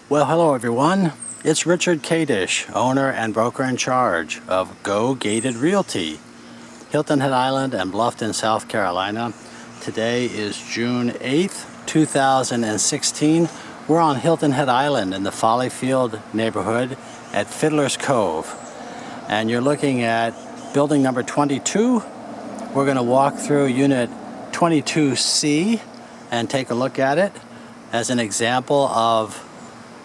Well, hello everyone. It's Richard Kadish, owner and broker in charge of Go Gated Realty, Hilton Head Island and Bluffton, South Carolina. Today is June 8th, 2016. We're on Hilton Head Island in the Folly Field neighborhood at Fiddler's Cove. And you're looking at building number 22. We're going to walk through unit 22C and take a look at it as an example of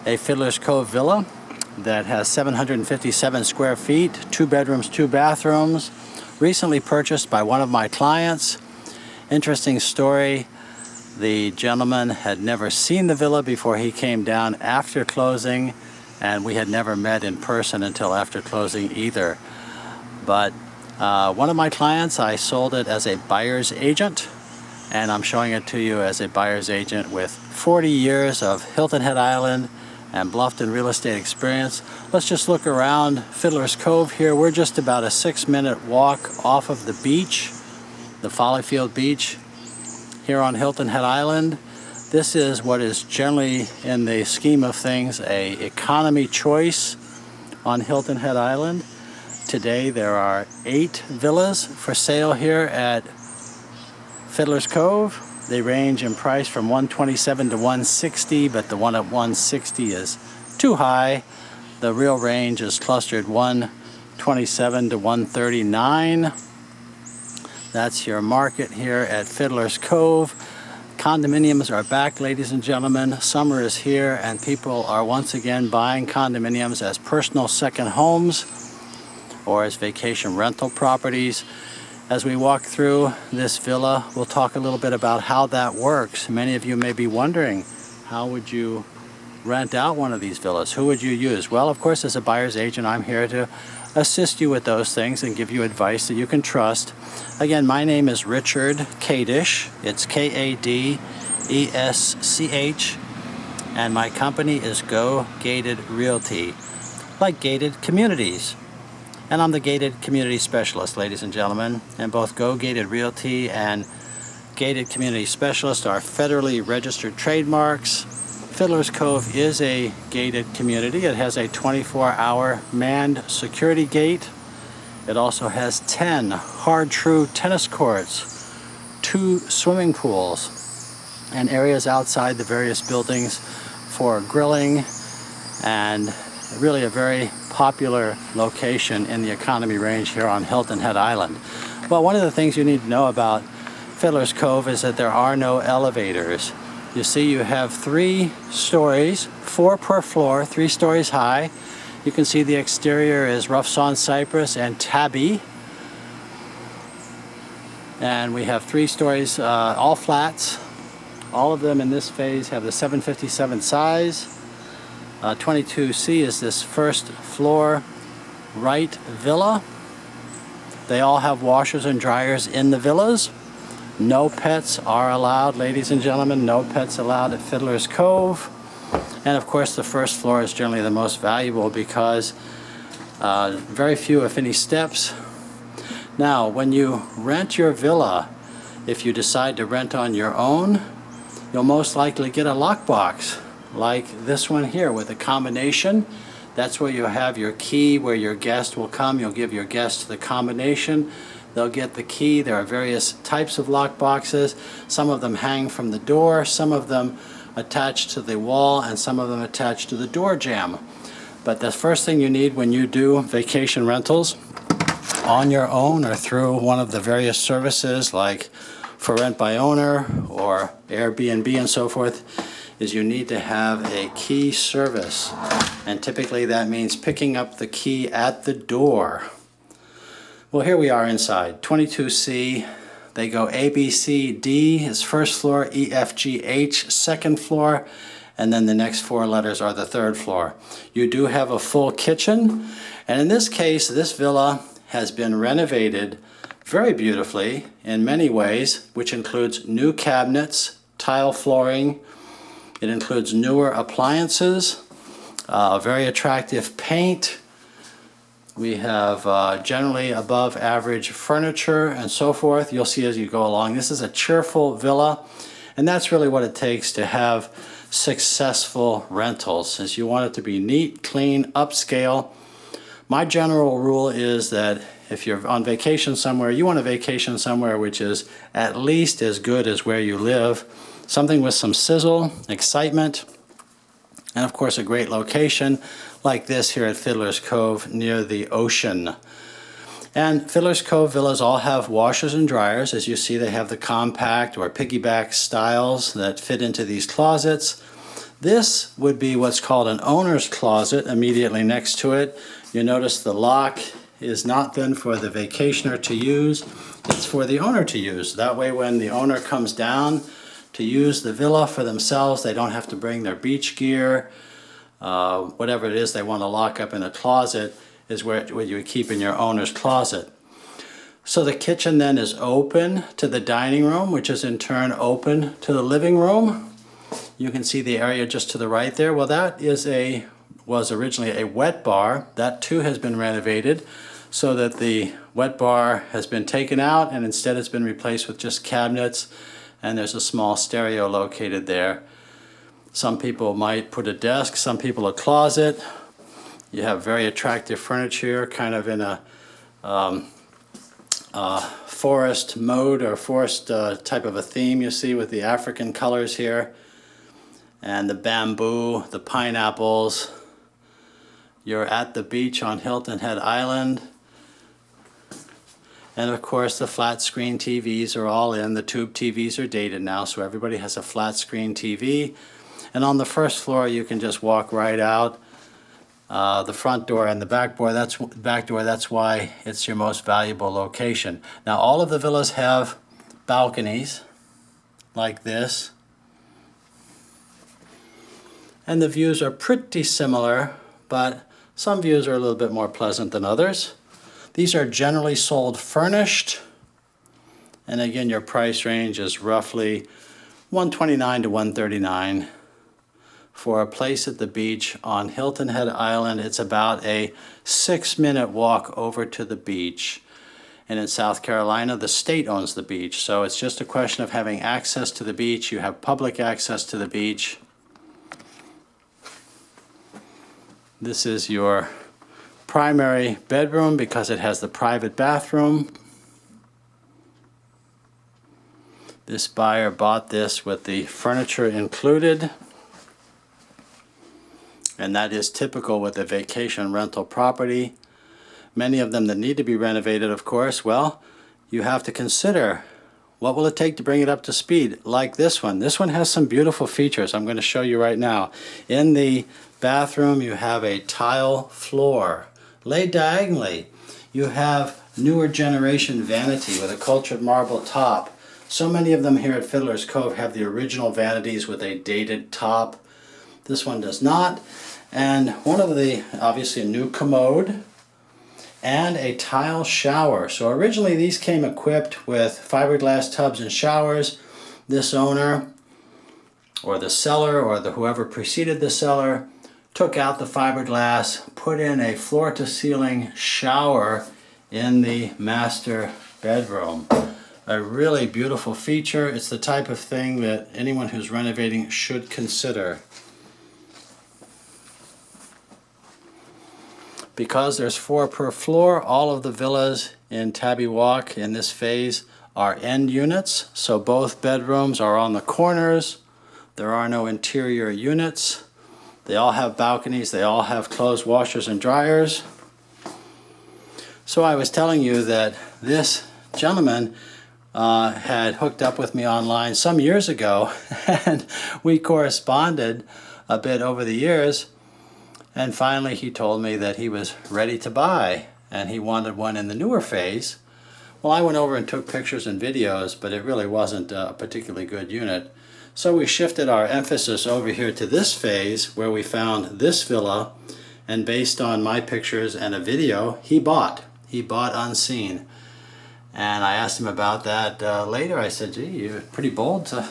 a Fiddler's Cove villa that has 757 square feet, 2 bedrooms, 2 bathrooms, recently purchased by one of my clients. Interesting story, the gentleman had never seen the villa before he came down after closing, and we had never met in person until after closing either. But one of my clients, I sold it as a buyer's agent, and I'm showing it to you as a buyer's agent with 40 years of Hilton Head Island and Bluffton real estate experience. Let's just look around Fiddler's Cove here. We're just about a 6-minute walk off of the beach, the Folly Field Beach here on Hilton Head Island. This is what is generally, in the scheme of things, a economy choice on Hilton Head Island. Today there are 8 villas for sale here at Fiddler's Cove. They range in price from $127 to $160, but the one at $160 is too high. The real range is clustered $127 to $139. That's your market here at Fiddler's Cove. Condominiums are back, ladies and gentlemen. Summer is here, and people are once again buying condominiums as personal second homes or as vacation rental properties. As we walk through this villa, we'll talk a little bit about how that works. Many of you may be wondering, how would you rent out one of these villas? Who would you use? Well, of course, as a buyer's agent, I'm here to assist you with those things and give you advice that you can trust. Again, my name is Richard Kadish. It's Kadesch, and my company is Go Gated Realty, like gated communities. And I'm the gated community specialist, ladies and gentlemen. And both Go Gated Realty and Gated Community Specialist are federally registered trademarks. Fiddler's Cove is a gated community. It has a 24-hour manned security gate. It also has 10 Hard-Tru tennis courts, 2 swimming pools, and areas outside the various buildings for grilling, and really a very popular location in the economy range here on Hilton Head Island. Well, one of the things you need to know about Fiddler's Cove is that there are no elevators. You see, you have 3 stories, 4 per floor, 3 stories high. You can see the exterior is rough sawn cypress and tabby. And we have 3 stories, all flats. All of them in this phase have the 757 size. 22C is this first floor right villa. They all have washers and dryers in the villas. No pets are allowed, ladies and gentlemen. No pets allowed at Fiddler's Cove. And of course, the first floor is generally the most valuable because very few, if any, steps. Now, when you rent your villa, if you decide to rent on your own, you'll most likely get a lockbox like this one here with a combination. That's where you have your key, where your guest will come. You'll give your guest the combination. They'll get the key. There are various types of lock boxes. Some of them hang from the door, some of them attached to the wall, and some of them attached to the door jamb. But the first thing you need when you do vacation rentals on your own or through one of the various services like For Rent by Owner or Airbnb and so forth, is you need to have a key service, and typically that means picking up the key at the door. Well, here we are inside 22C. They go A, B, C, D is first floor, E, F, G, H second floor, and then the next 4 letters are the 3rd floor. You do have a full kitchen, and in this case, this villa has been renovated very beautifully in many ways, which includes new cabinets, tile flooring. It includes newer appliances, very attractive paint. We have generally above average furniture and so forth. You'll see as you go along. This is a cheerful villa, and that's really what it takes to have successful rentals, is you want it to be neat, clean, upscale. My general rule is that if you're on vacation somewhere, you want a vacation somewhere which is at least as good as where you live. Something with some sizzle, excitement, and of course a great location like this here at Fiddler's Cove near the ocean. And Fiddler's Cove villas all have washers and dryers. As you see, they have the compact or piggyback styles that fit into these closets. This would be what's called an owner's closet immediately next to it. You notice the lock is not then for the vacationer to use, it's for the owner to use. That way when the owner comes down to use the villa for themselves, they don't have to bring their beach gear, whatever it is they want to lock up in a closet is where you would keep in your owner's closet. So the kitchen then is open to the dining room, which is in turn open to the living room. You can see the area just to the right there. Well, that was originally a wet bar. That too has been renovated so that the wet bar has been taken out and instead it's been replaced with just cabinets, and there's a small stereo located there. Some people might put a desk, some people a closet. You have very attractive furniture, kind of in a forest mode or forest type of a theme you see with the African colors here. And the bamboo, the pineapples. You're at the beach on Hilton Head Island. And of course the flat screen TVs are all in. The tube TVs are dated now, so everybody has a flat screen TV. And on the first floor you can just walk right out. The front door and the back door, that's why it's your most valuable location. Now all of the villas have balconies like this. And the views are pretty similar, but some views are a little bit more pleasant than others. These are generally sold furnished, and again your price range is roughly $129 to $139 for a place at the beach on Hilton Head Island. It's about a 6-minute walk over to the beach. And in South Carolina, the state owns the beach, so it's just a question of having access to the beach. You have public access to the beach. This is your primary bedroom because it has the private bathroom. This buyer bought this with the furniture included, and that is typical with a vacation rental property. Many of them that need to be renovated, of course, well, you have to consider what will it take to bring it up to speed, like this one. This one has some beautiful features I'm going to show you right now. In the bathroom you have a tile floor laid diagonally. You have newer generation vanity with a cultured marble top. So many of them here at Fiddler's Cove have the original vanities with a dated top. This one does not. And one of the, obviously a new commode and a tile shower. So originally these came equipped with fiberglass tubs and showers. This owner or the seller or whoever preceded the seller took out the fiberglass, put in a floor-to-ceiling shower in the master bedroom. A really beautiful feature. It's the type of thing that anyone who's renovating should consider. Because there's 4 per floor, all of the villas in Tabby Walk in this phase are end units, so both bedrooms are on the corners. There are no interior units. They all have balconies, they all have closed washers and dryers. So I was telling you that this gentleman had hooked up with me online some years ago, and we corresponded a bit over the years, and finally he told me that he was ready to buy and he wanted one in the newer phase. Well, I went over and took pictures and videos, but it really wasn't a particularly good unit. So we shifted our emphasis over here to this phase where we found this villa, and based on my pictures and a video, he bought unseen. And I asked him about that later. I said, gee, you're pretty bold to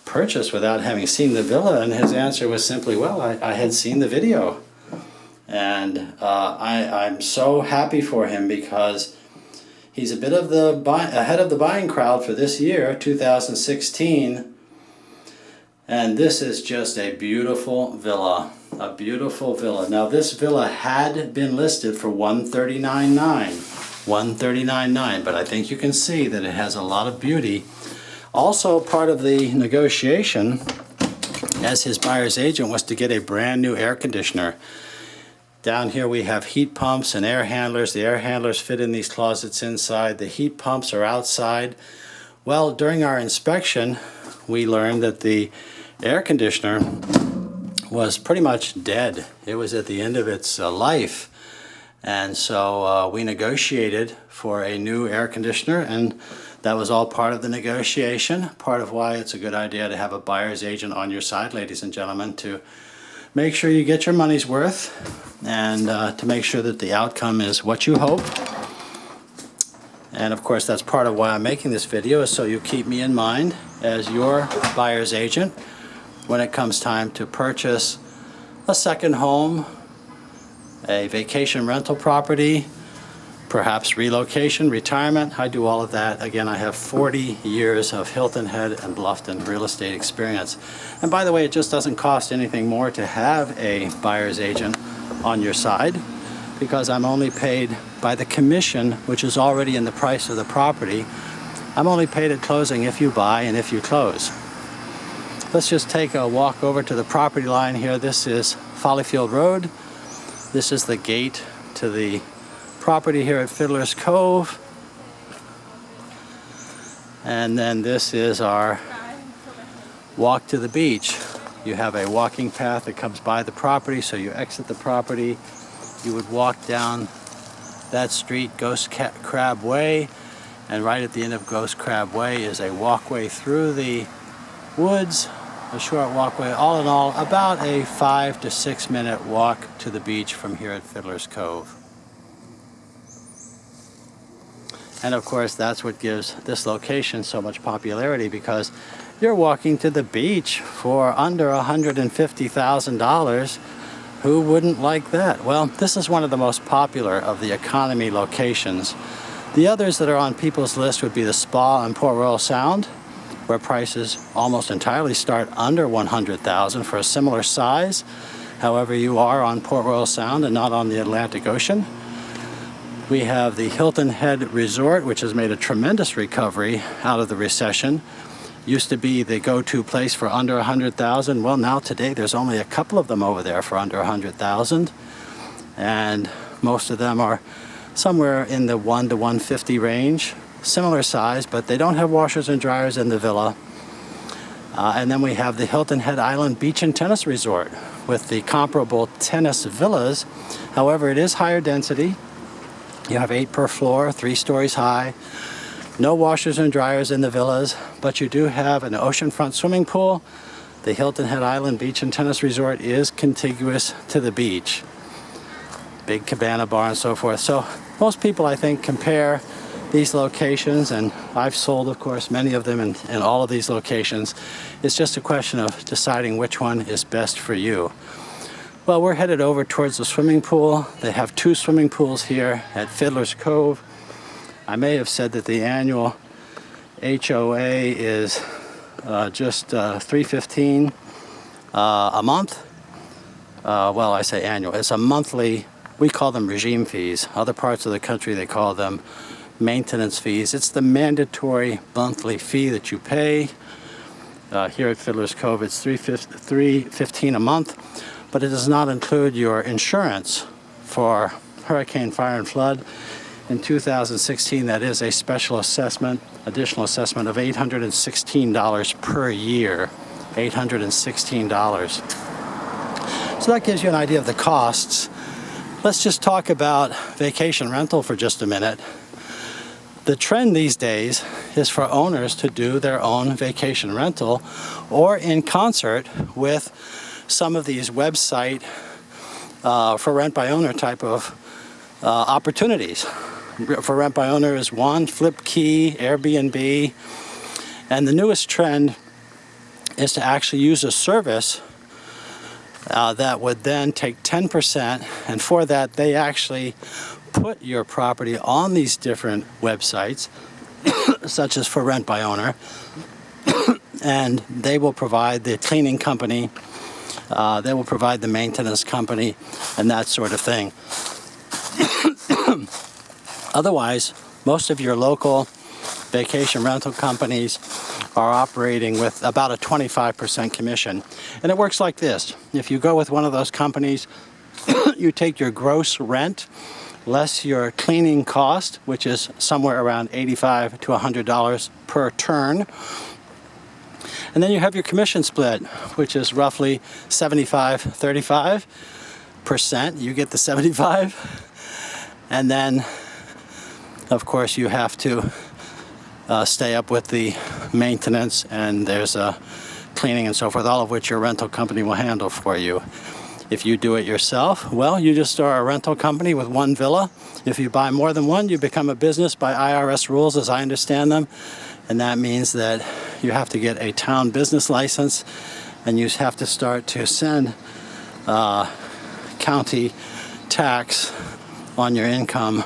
purchase without having seen the villa, and his answer was simply, well, I had seen the video. And I'm so happy for him because he's a bit of ahead of the buying crowd for this year, 2016. And this is just a beautiful villa. A beautiful villa. Now this villa had been listed for $139,900. $139,900, but I think you can see that it has a lot of beauty. Also part of the negotiation as his buyer's agent was to get a brand new air conditioner. Down here we have heat pumps and air handlers. The air handlers fit in these closets inside. The heat pumps are outside. Well, during our inspection, we learned that the air conditioner was pretty much dead. It was at the end of its life. And so we negotiated for a new air conditioner, and that was all part of the negotiation, part of why it's a good idea to have a buyer's agent on your side, ladies and gentlemen, to make sure you get your money's worth and to make sure that the outcome is what you hope. And of course, that's part of why I'm making this video, is so you keep me in mind as your buyer's agent when it comes time to purchase a second home, a vacation rental property, perhaps relocation, retirement. I do all of that. Again, I have 40 years of Hilton Head and Bluffton real estate experience. And by the way, it just doesn't cost anything more to have a buyer's agent on your side, because I'm only paid by the commission, which is already in the price of the property. I'm only paid at closing if you buy and if you close. Let's just take a walk over to the property line here. This is Follyfield Road. This is the gate to the property here at Fiddler's Cove. And then this is our walk to the beach. You have a walking path that comes by the property, so you exit the property. You would walk down that street, Ghost Crab Way, and right at the end of Ghost Crab Way is a walkway through the woods, a short walkway. All in all, about a 5 to 6 minute walk to the beach from here at Fiddler's Cove. And of course, that's what gives this location so much popularity, because you're walking to the beach for under $150,000. Who wouldn't like that? Well, this is one of the most popular of the economy locations. The others that are on people's list would be the Spa in Port Royal Sound, where prices almost entirely start under $100,000 for a similar size. However, you are on Port Royal Sound and not on the Atlantic Ocean. We have the Hilton Head Resort, which has made a tremendous recovery out of the recession. Used to be the go-to place for under $100,000. Well, now today there's only a couple of them over there for under $100,000, and most of them are somewhere in the $1 to $150 range. Similar size, but they don't have washers and dryers in the villa. And then we have the Hilton Head Island Beach and Tennis Resort with the comparable tennis villas. However, it is higher density. You have 8 per floor, 3 stories high. No washers and dryers in the villas, but you do have an oceanfront swimming pool. The Hilton Head Island Beach and Tennis Resort is contiguous to the beach. Big cabana bar and so forth. So most people, I think, compare these locations, and I've sold, of course, many of them in all of these locations. It's just a question of deciding which one is best for you. Well, we're headed over towards the swimming pool. They have 2 swimming pools here at Fiddler's Cove. I may have said that the annual HOA is just $315 a month. Well, I say annual. It's a monthly. We call them regime fees. Other parts of the country, they call them maintenance fees. It's the mandatory monthly fee that you pay. Here at Fiddler's Cove, it's $315 a month, but it does not include your insurance for hurricane, fire, and flood. In 2016, that is a special assessment, additional assessment of $816 per year. $816. So that gives you an idea of the costs. Let's just talk about vacation rental for just a minute. The trend these days is for owners to do their own vacation rental, or in concert with some of these website for rent by owner type of opportunities. For rent by owner is one, Flip Key, Airbnb, and the newest trend is to actually use a service that would then take 10%, and for that they actually put your property on these different websites, such as for rent by owner, and they will provide the cleaning company, they will provide the maintenance company, and that sort of thing. Otherwise, most of your local vacation rental companies are operating with about a 25% commission. And it works like this. If you go with one of those companies, you take your gross rent less your cleaning cost, which is somewhere around $85 to $100 per turn. And then you have your commission split, which is roughly 75-35%. You get the 75. And then, of course, you have to stay up with the maintenance, and there's cleaning and so forth, all of which your rental company will handle for you. If you do it yourself, well, you just are a rental company with one villa. If you buy more than one, you become a business by IRS rules, as I understand them. And that means that you have to get a town business license, and you have to start to send county tax on your income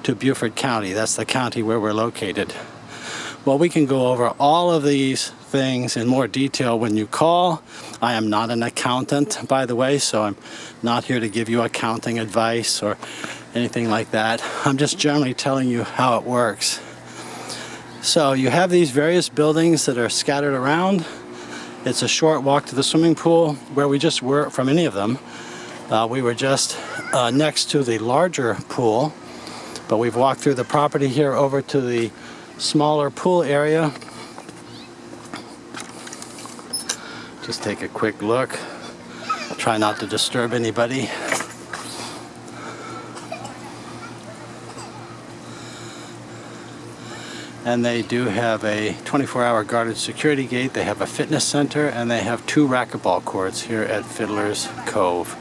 to Beaufort County. That's the county where we're located. Well, we can go over all of these things in more detail when you call. I am not an accountant, by the way, so I'm not here to give you accounting advice or anything like that. I'm just generally telling you how it works. So you have these various buildings that are scattered around. It's a short walk to the swimming pool where we just were from any of them. We were just next to the larger pool, but we've walked through the property here over to the smaller pool area. Just take a quick look. Try not to disturb anybody. And they do have a 24-hour guarded security gate. They have a fitness center, and they have 2 racquetball courts here at Fiddler's Cove,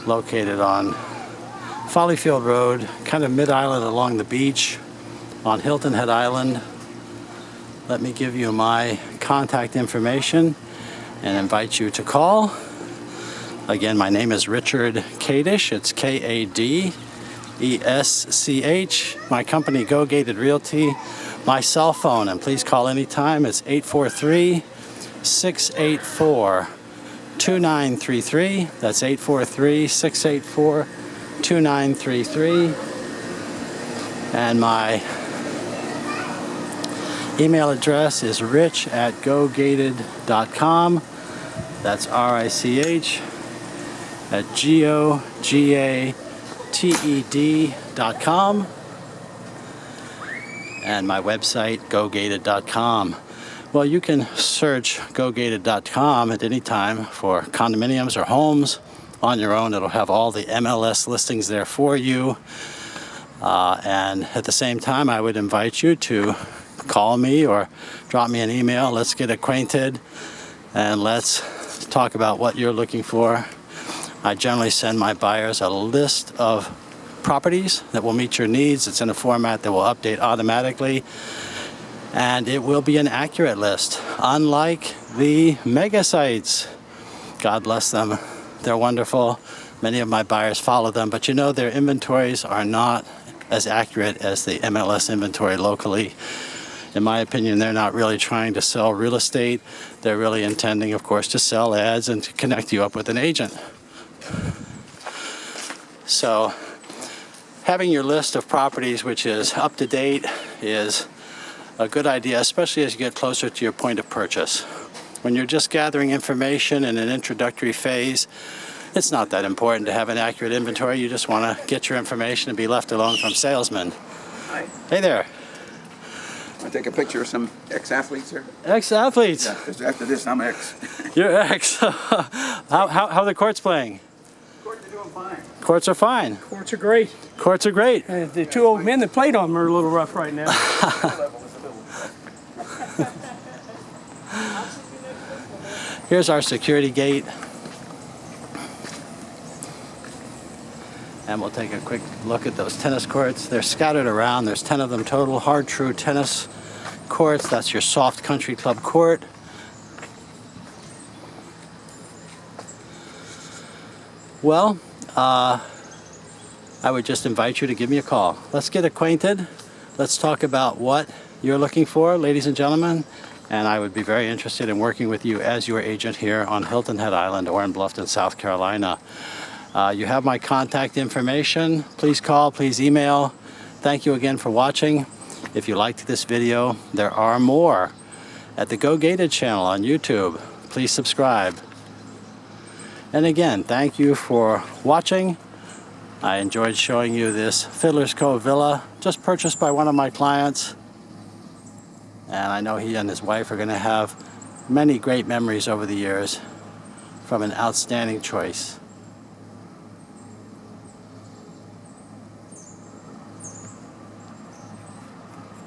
located on Follyfield Road, kind of mid-island along the beach on Hilton Head Island. Let me give you my contact information and invite you to call. Again, my name is Richard Kadish. It's Kadesch. My company, Go Gated Realty. My cell phone, and please call anytime, it's 843-684-2933. That's 843-684-2933. And my email address is rich@gogated.com. That's RICH@GOGATED.com. And my website, gogated.com. Well, you can search gogated.com at any time for condominiums or homes on your own. It'll have all the MLS listings there for you. And at the same time, I would invite you to call me or drop me an email. Let's get acquainted and let's talk about what you're looking for. I generally send my buyers a list of properties that will meet your needs. It's in a format that will update automatically, and it will be an accurate list, unlike the mega sites. God bless them. They're wonderful. Many of my buyers follow them, but you know, their inventories are not as accurate as the MLS inventory locally. In my opinion, they're not really trying to sell real estate. They're really intending, of course, to sell ads and to connect you up with an agent. So having your list of properties which is up to date is a good idea, especially as you get closer to your point of purchase. When you're just gathering information in an introductory phase, it's not that important to have an accurate inventory. You just want to get your information and be left alone from salesmen. Hi. Hey there. Want to take a picture of some ex-athletes here? Ex-athletes? Yeah, 'cause after this, I'm ex. You're ex. How are the courts playing? Courts are doing fine. Courts are fine. Courts are great. Courts are great. The 2 old men that played on them are a little rough right now. Here's our security gate. And we'll take a quick look at those tennis courts. They're scattered around. There's 10 of them total. Hard-Tru tennis courts. That's your soft country club court. Well, I would just invite you to give me a call. Let's get acquainted. Let's talk about what you're looking for, ladies and gentlemen. and I would be very interested in working with you as your agent here on Hilton Head Island or in Bluffton, South Carolina. You have my contact information. Please call, please email. Thank you again for watching. If you liked this video, there are more at the Go Gated channel on YouTube. Please subscribe. And again, thank you for watching. I enjoyed showing you this Fiddler's Cove villa, just purchased by one of my clients. And I know he and his wife are going to have many great memories over the years from an outstanding choice.